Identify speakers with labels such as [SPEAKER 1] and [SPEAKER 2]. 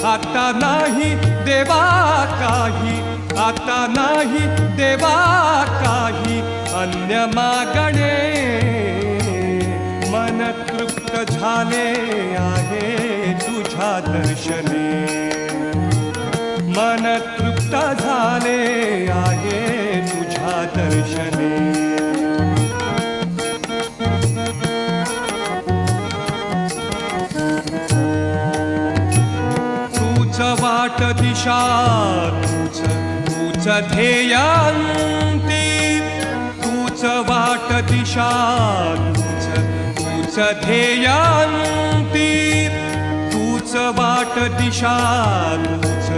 [SPEAKER 1] आता नाही देवा काही, आता नाही देवा काही अन्य मागणे. मन तृप्त झाले आहे तुझ्या दर्शने, मन तृप्त झाले आहे तुझ्या दर्शने. तूच वाट दिशा, तूच ध्येयांती, तूच वाट दिशा, तूच ध्येयांती, तूच वाट दिशा, तूच